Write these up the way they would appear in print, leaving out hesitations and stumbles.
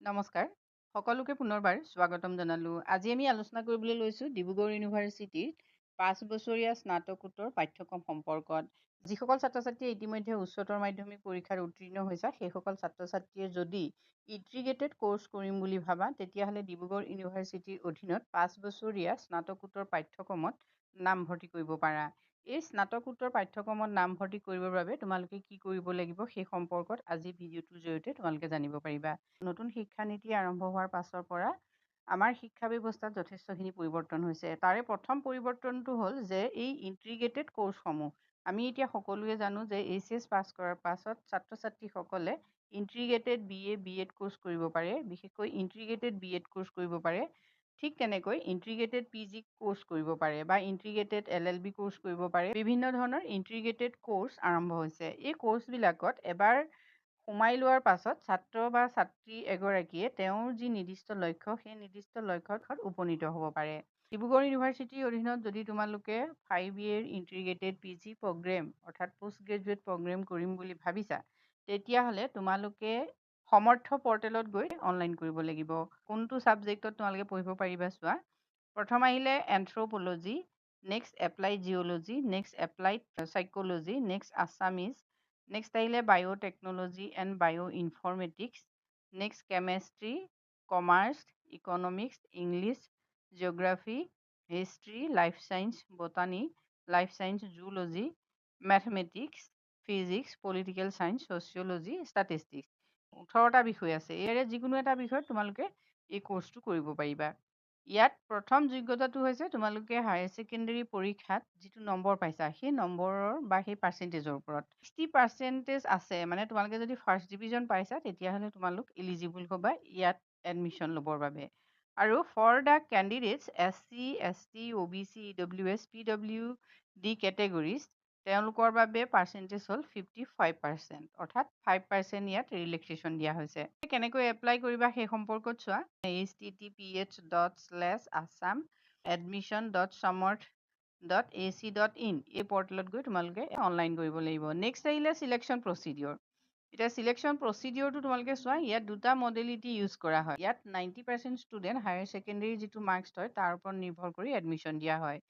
নমস্কাৰ সকলোকে পুনৰবাৰ স্বাগতম জনালোঁ। আজি আমি আলোচনা কৰিবলৈ লৈছোঁ ডিব্ৰুগড় ইউনিভাৰ্চিটিৰ 5 বছৰীয়া স্নাতকোত্তৰ পাঠ্যক্ৰম সম্পৰ্কত। যিসকল ছাত্ৰ ছাত্ৰীয়ে ইতিমধ্যে উচ্চতৰ মাধ্যমিক পৰীক্ষাত উত্তীৰ্ণ হৈছে সেইসকল ছাত্ৰ ছাত্ৰীয়ে যদি ইণ্টিগ্ৰেটেড কোৰ্চ কৰিম বুলি ভাবা তেতিয়াহ'লে ডিব্ৰুগড় ইউনিভাৰ্চিটিৰ অধীনত 5 বছৰীয়া স্নাতকোত্তৰ পাঠ্যক্ৰমত নামভৰ্তি কৰিব পাৰা। এই স্নাতকোত্তৰ পাঠ্যক্ৰমত নামভৰ্তি কৰিবৰ বাবে তোমালোকে কি কৰিব লাগিব সেই সম্পৰ্কত আজি ভিডিঅ'টোৰ জৰিয়তে তোমালোকে জানিব পাৰিবা। নতুন শিক্ষানীতি আৰম্ভ হোৱাৰ পাছৰ পৰা আমাৰ শিক্ষা ব্যৱস্থাত যথেষ্টখিনি পৰিৱৰ্তন হৈছে। তাৰে প্ৰথম পৰিৱৰ্তনটো হ'ল যে এই ইণ্টিগ্ৰেটেড কোৰ্চসমূহ আমি এতিয়া সকলোৱে জানো যে এইচএছ পাছ কৰাৰ পাছত ছাত্ৰ ছাত্ৰীসকলে ইণ্টিগ্ৰেটেড BA-BEd কোৰ্চ কৰিব পাৰে, বিশেষকৈ ইণ্টিগ্ৰেটেড BEd কোৰ্চ কৰিব পাৰে। ঠিক তেনেকৈ ইণ্টিগ্ৰেটেড PG কোৰ্চ কৰিব পাৰে বা ইণ্টিগ্ৰেটেড LLB কোৰ্চ কৰিব পাৰে। বিভিন্ন ধৰণৰ ইণ্টিগ্ৰেটেড কোৰ্চ আৰম্ভ হৈছে। এই কোৰ্চবিলাকত এবাৰ সোমাই লোৱাৰ পাছত ছাত্ৰ বা ছাত্ৰী এগৰাকীয়ে তেওঁৰ যি নিৰ্দিষ্ট লক্ষ্য সেই নিৰ্দিষ্ট লক্ষ্যত উপনীত হ'ব পাৰে। ডিব্ৰুগড় ইউনিভাৰ্চিটিৰ অধীনত যদি তোমালোকে 5 year ইণ্টিগ্ৰেটেড PG প্ৰগ্ৰেম অৰ্থাৎ পোষ্ট গ্ৰেজুৱেট প্ৰগ্ৰেম কৰিম বুলি ভাবিছা তেতিয়াহ'লে তোমালোকে সমৰ্থ পৰ্টেলত গৈ অনলাইন কৰিব লাগিব। কোনটো ছাবজেক্টত তোমালোকে পঢ়িব পাৰিবা চোৱা। প্ৰথম আহিলে anthropology, next applied geology, next applied psychology, next Assamese, next আহিলে biotechnology and bioinformatics, next chemistry, commerce, economics, English, geography, history, life science, botany, life science, zoology, mathematics, physics, political science, sociology, statistics. 18টা বিষয় আছে। ইয়াৰে যিকোনো এটা বিষয়ত তোমালোকে এই কোৰ্চটো কৰিব পাৰিবা। ইয়াত প্ৰথম যোগ্যতাটো হৈছে তোমালোকে হায়াৰ ছেকেণ্ডেৰী পৰীক্ষাত যিটো নম্বৰ পাইছা সেই নম্বৰৰ বা সেই পাৰ্চেণ্টেজৰ ওপৰত 60% আছে, মানে তোমালোকে যদি ফাৰ্ষ্ট ডিভিজন পাইছা তেতিয়াহ'লে তোমালোক এলিজিবল হ'বা ইয়াত এডমিশ্যন ল'বৰ বাবে। আৰু for the candidates SC, ST, OBC, EWS, PWD categories তেওঁলোকৰ বাবে পাৰ্চেণ্টেজ হ'ল 55%, অৰ্থাৎ 5% ইয়াত ৰিলেক্সেশ্যন দিয়া হৈছে। কেনেকৈ এপ্লাই কৰিবা সেই সম্পৰ্কত চোৱা। https://admission.samarth.ac.in এই পৰ্টেলত গৈ তোমালোকে অনলাইন কৰিব লাগিব। নেক্সট আহিলে চিলেকশ্যন প্ৰচিডিঅ'ৰ। এতিয়া চিলেকশ্যন প্ৰচিডিঅ'ৰটো তোমালোকে চোৱা। ইয়াত দুটা মডেলিটি ইউজ কৰা হয়। ইয়াত 90% ষ্টুডেণ্ট হায়াৰ ছেকেণ্ডেৰী যিটো মাৰ্কছ হয় তাৰ ওপৰত নিৰ্ভৰ কৰি এডমিশ্যন দিয়া হয়।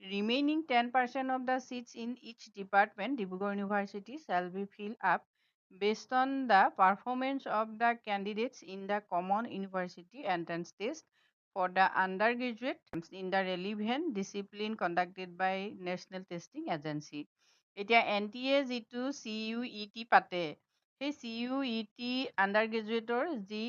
Remaining 10% of the seats in each department, Dibrugarh University shall be filled up based on the performance of the candidates in the common university entrance test for the undergraduate in the relevant discipline conducted by National Testing Agency. এতিয়া NTA যিটো CUET পাতে সেই CUET under গ্ৰেজুৱেটৰ যি